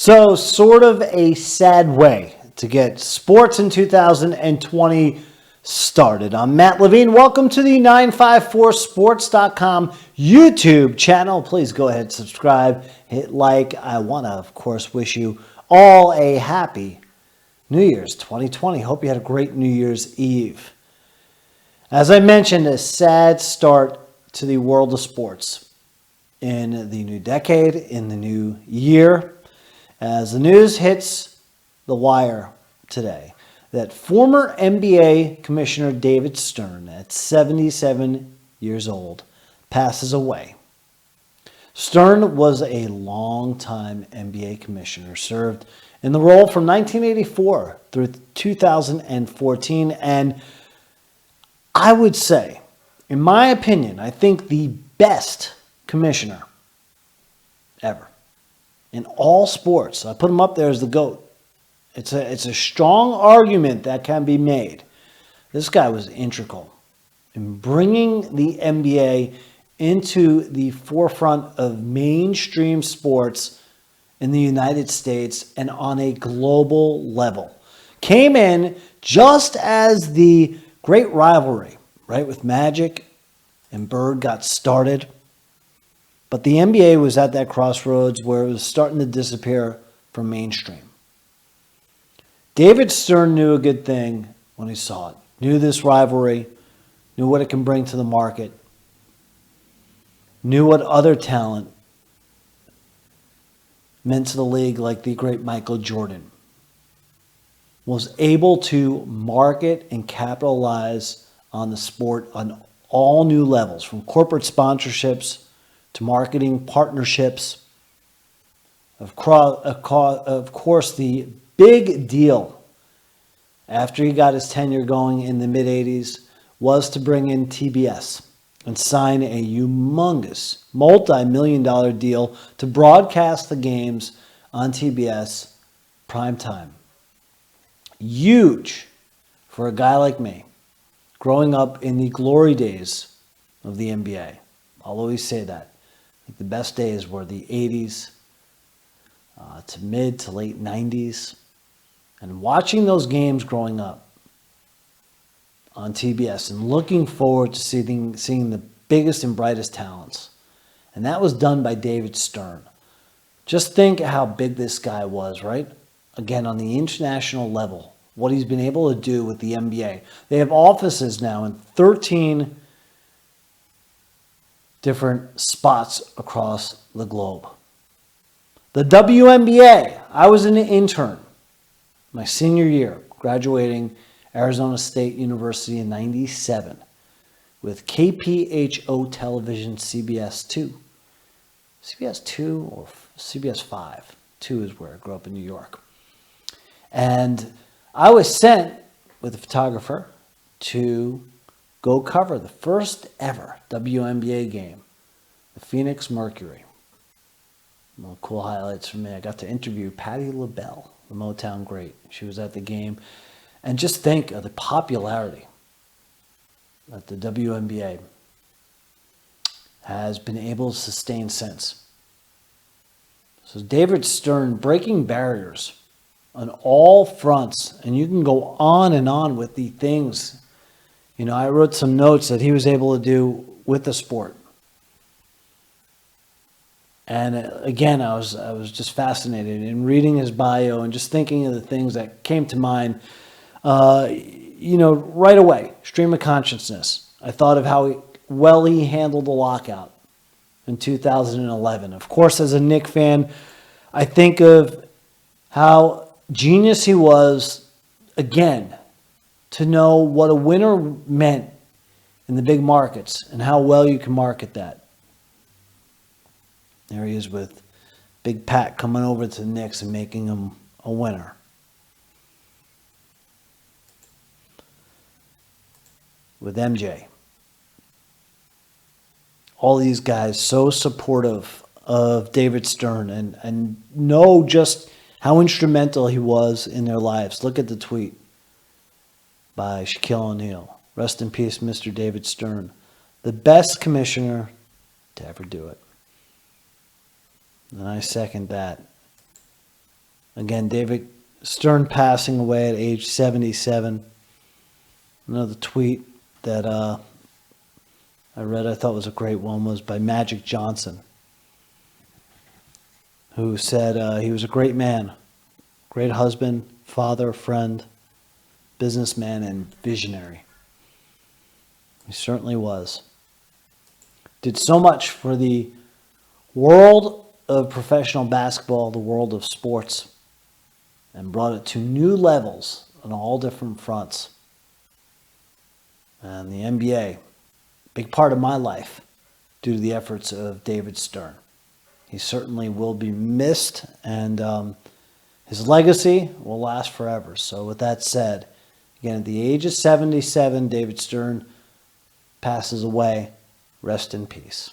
So, sort of a sad way to get sports in 2020 started. I'm Matt Levine. Welcome to the 954sports.com YouTube channel. Please go ahead and subscribe, hit like. I want to, of course, wish you all a happy New Year's 2020. Hope you had a great New Year's Eve. As I mentioned, a sad start to the world of sports in the new decade, in the new year. As the news hits the wire today, that former NBA Commissioner David Stern, at 77 years old, passes away. Stern was a longtime NBA commissioner, served in the role from 1984 through 2014, and I would say, in my opinion, I think the best commissioner ever. In all sports. I put him up there as the GOAT. It's a strong argument that can be made. This guy was integral in bringing the NBA into the forefront of mainstream sports in the United States and on a global level. Came in just as the great rivalry, right, with Magic and Bird got started. But the NBA was at that crossroads where it was starting to disappear from mainstream. David Stern knew a good thing when he saw it. Knew this rivalry, knew what it can bring to the market, knew what other talent meant to the league, like the great Michael Jordan. Was able to market and capitalize on the sport on all new levels, from corporate sponsorships to marketing partnerships. Of course, the big deal after he got his tenure going in the mid-'80s was to bring in TBS and sign a humongous multi-million-dollar deal to broadcast the games on TBS primetime. Huge for a guy like me, growing up in the glory days of the NBA. I'll always say that. The best days were the 80s to mid to late 90s. And watching those games growing up on TBS and looking forward to seeing the biggest and brightest talents. And that was done by David Stern. Just think how big this guy was, right? Again, on the international level, what he's been able to do with the NBA. They have offices now in 13 different spots across the globe. The WNBA, I was an intern my senior year, graduating Arizona State University in 97 with KPHO Television CBS 2. CBS 2 or CBS 5. 2 is where I grew up in New York. And I was sent with a photographer to go cover the first ever WNBA game, the Phoenix Mercury. Well, cool highlights for me. I got to interview Patti LaBelle, the Motown great. She was at the game. And just think of the popularity that the WNBA has been able to sustain since. So David Stern breaking barriers on all fronts. And you can go on and on with the things. You know, I wrote some notes that he was able to do with the sport. And again, I was just fascinated in reading his bio and just thinking of the things that came to mind, right away. Stream of consciousness. I thought of how well he handled the lockout in 2011. Of course, as a Knicks fan, I think of how genius he was, again, to know what a winner meant in the big markets and how well you can market that. There he is with Big Pat coming over to the Knicks and making him a winner. With MJ. All these guys so supportive of David Stern and know just how instrumental he was in their lives. Look at the tweet by Shaquille O'Neal. Rest in peace, Mr. David Stern. The best commissioner to ever do it. And I second that Again, David Stern passing away at age 77. Another tweet that I read I thought was a great one was by Magic Johnson, who said he was a great man, great husband, father, friend, businessman, and visionary. He certainly was. Did so much for the world of professional basketball, the world of sports, and brought it to new levels on all different fronts. And the NBA, big part of my life due to the efforts of David Stern. He certainly will be missed, and his legacy will last forever. So with that said, again, at the age of 77, David Stern passes away. Rest in peace.